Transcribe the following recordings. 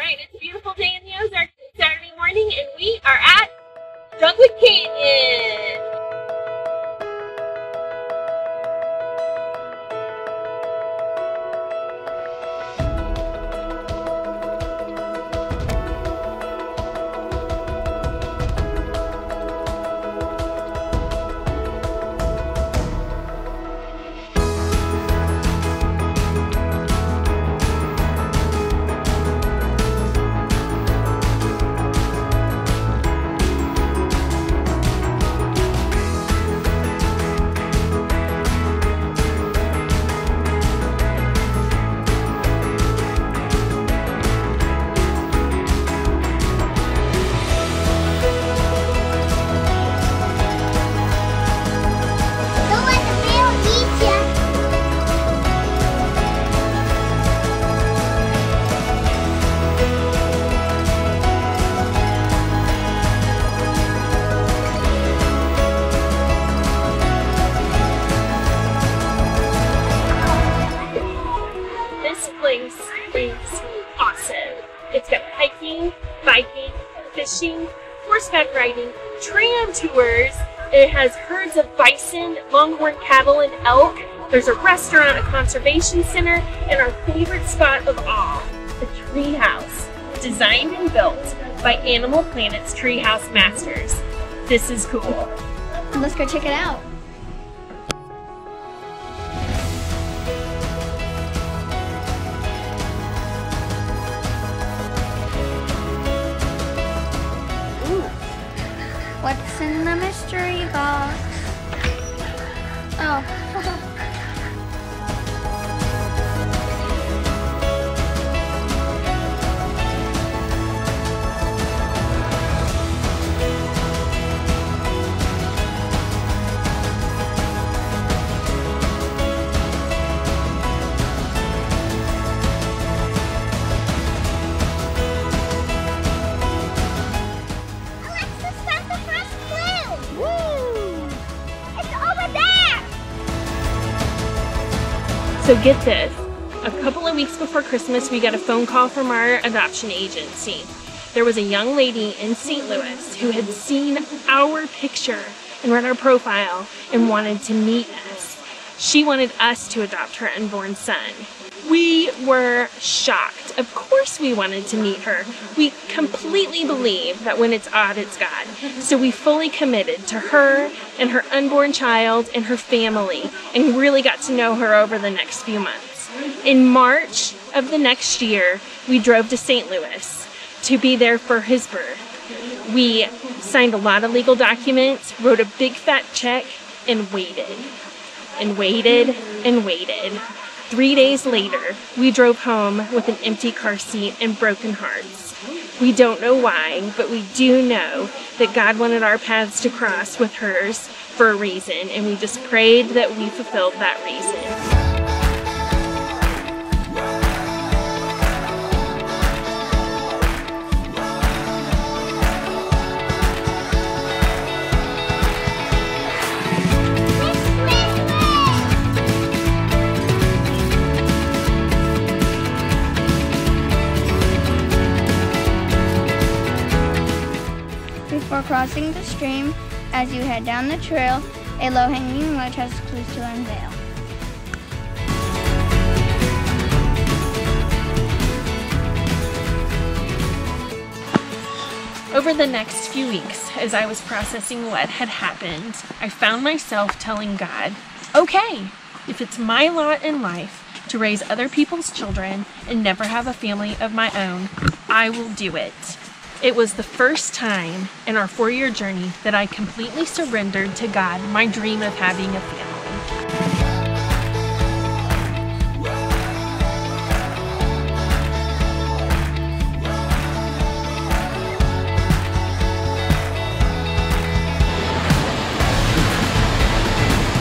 Alright, it's a beautiful day in the Ozarks. It's Saturday morning and we are at Dogwood Canyon. Is awesome. It's got hiking, biking, fishing, horseback riding, tram tours. It has herds of bison, longhorn cattle, and elk. There's a restaurant, a conservation center, and our favorite spot of all, the tree house, designed and built by Animal Planet's treehouse masters. This is cool. Let's go check it out. What's in the mystery box? Oh. So get this, a couple of weeks before Christmas we got a phone call from our adoption agency. There was a young lady in St. Louis who had seen our picture and read our profile and wanted to meet us. She wanted us to adopt her unborn son. We were shocked. Of course we wanted to meet her. We completely believe that when it's odd, it's God. So we fully committed to her and her unborn child and her family and really got to know her over the next few months. In March of the next year, we drove to St. Louis to be there for his birth. We signed a lot of legal documents, wrote a big fat check, and waited. And waited and waited. 3 days later, we drove home with an empty car seat and broken hearts. We don't know why, but we do know that God wanted our paths to cross with hers for a reason, and we just prayed that we fulfilled that reason. Before crossing the stream, as you head down the trail, a low-hanging ledge has clues to unveil. Over the next few weeks, as I was processing what had happened, I found myself telling God, okay, if it's my lot in life to raise other people's children and never have a family of my own, I will do it. It was the first time in our 4-year journey that I completely surrendered to God my dream of having a family.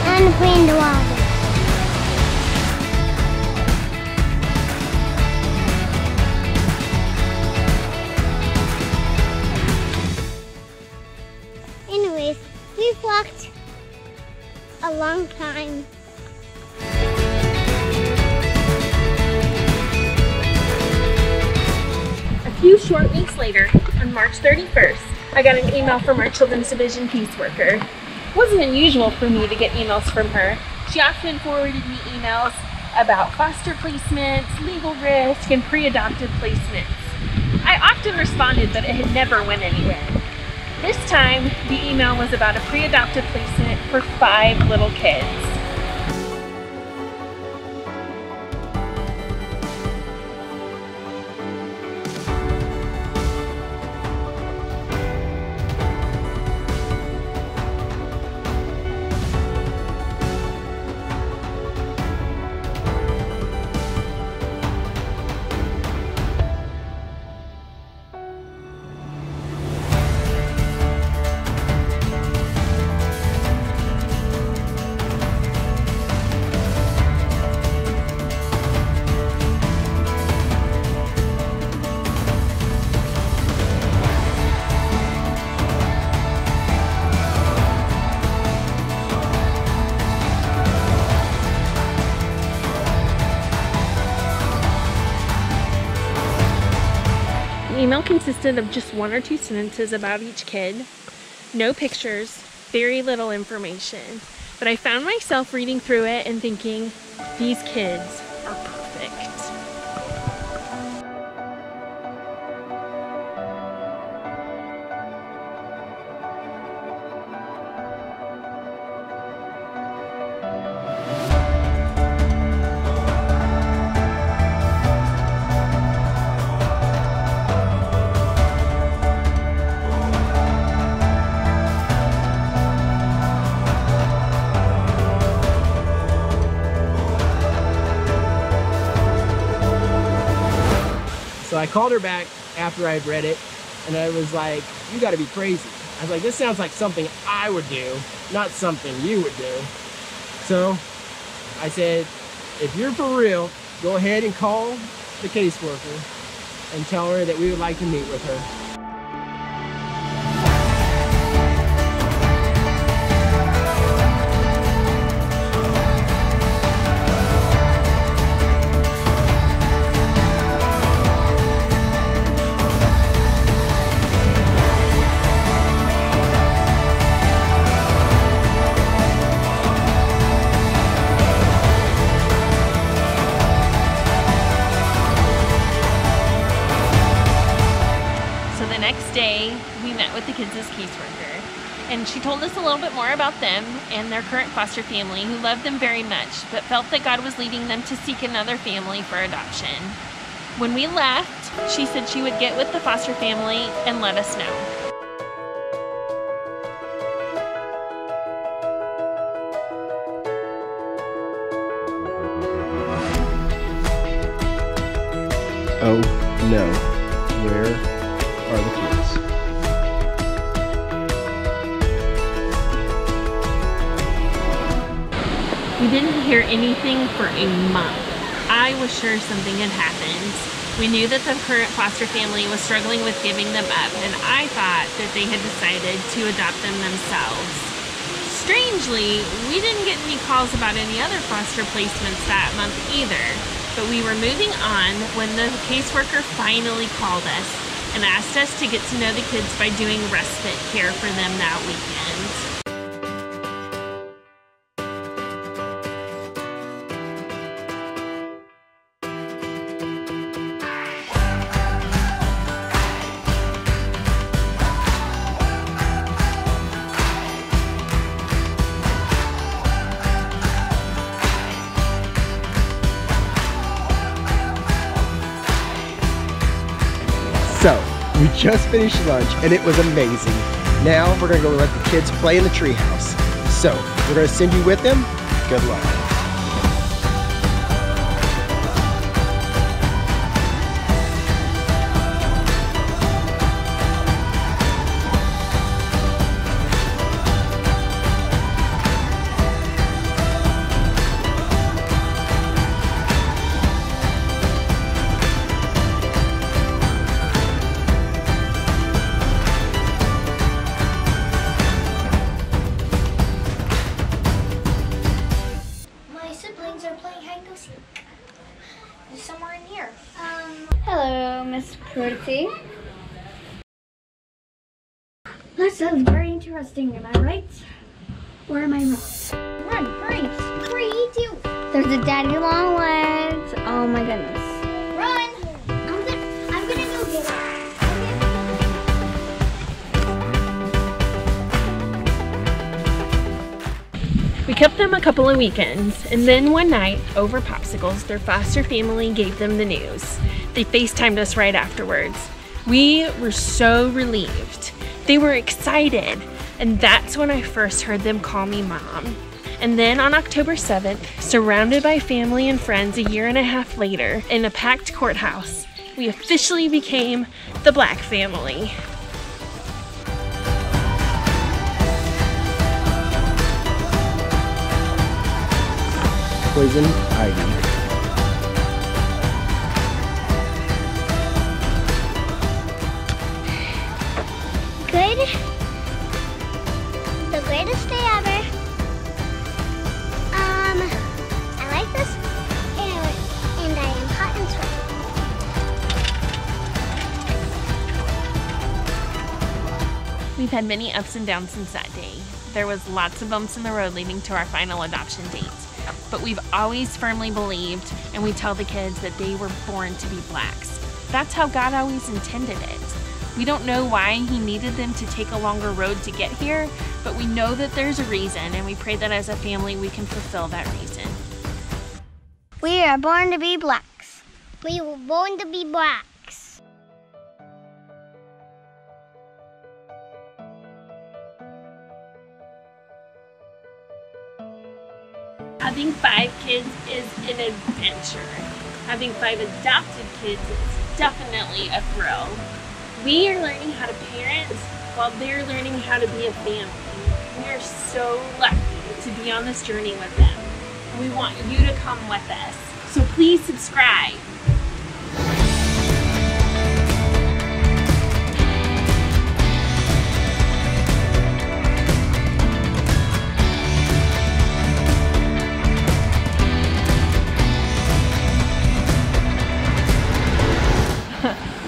Unclean water. Anyways, we've walked a long time. I few short weeks later, on March 31st, I got an email from our Children's Division caseworker. It wasn't unusual for me to get emails from her. She often forwarded me emails about foster placements, legal risk, and pre-adopted placements. I often responded, but it had never went anywhere. This time, the email was about a pre-adopted placement for 5 little kids. The email consisted of just 1 or 2 sentences about each kid, no pictures, very little information. But I found myself reading through it and thinking, these kids are perfect. So I called her back after I'd read it, and I was like, you gotta be crazy. I was like, this sounds like something I would do, not something you would do. So I said, if you're for real, go ahead and call the caseworker and tell her that we would like to meet with her. Next day, we met with the kids' caseworker, and she told us a little bit more about them and their current foster family, who loved them very much, but felt that God was leading them to seek another family for adoption. When we left, she said she would get with the foster family and let us know. Oh no, where are the kids? We didn't hear anything for a month. I was sure something had happened. We knew that the current foster family was struggling with giving them up, and I thought that they had decided to adopt them themselves. Strangely, we didn't get any calls about any other foster placements that month either, but we were moving on when the caseworker finally called us and asked us to get to know the kids by doing respite care for them that weekend. So, we just finished lunch and it was amazing. Now we're gonna go let the kids play in the treehouse. So, we're gonna send you with them. Good luck. see. That sounds very interesting. Am I right? Or am I wrong? Run, hurry. 3, 2. There's a daddy long legs. Oh my goodness. Run. I'm gonna go get We kept them a couple of weekends, and then one night, over popsicles, their foster family gave them the news. They FaceTimed us right afterwards. We were so relieved. They were excited, and that's when I first heard them call me Mom. And then on October 7th, surrounded by family and friends a year and a half later, in a packed courthouse, we officially became the Black family. Poison ivy. Good. The greatest day ever. I like this, and I am hot and sweaty. We've had many ups and downs since that day. There was lots of bumps in the road leading to our final adoption date. But we've always firmly believed, and we tell the kids, that they were born to be Blacks. That's how God always intended it. We don't know why He needed them to take a longer road to get here, but we know that there's a reason, and we pray that as a family we can fulfill that reason. We are born to be Blacks. We were born to be Blacks. Having 5 kids is an adventure. Having 5 adopted kids is definitely a thrill. We are learning how to parent while they're learning how to be a family. We are so lucky to be on this journey with them. We want you to come with us. So please subscribe.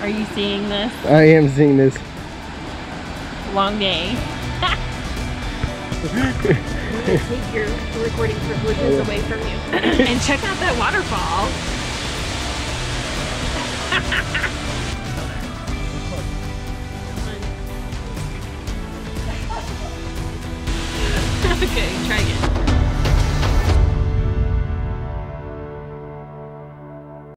Are you seeing this? I am seeing this. Long day. Take your recording privileges away from you. And check out that waterfall.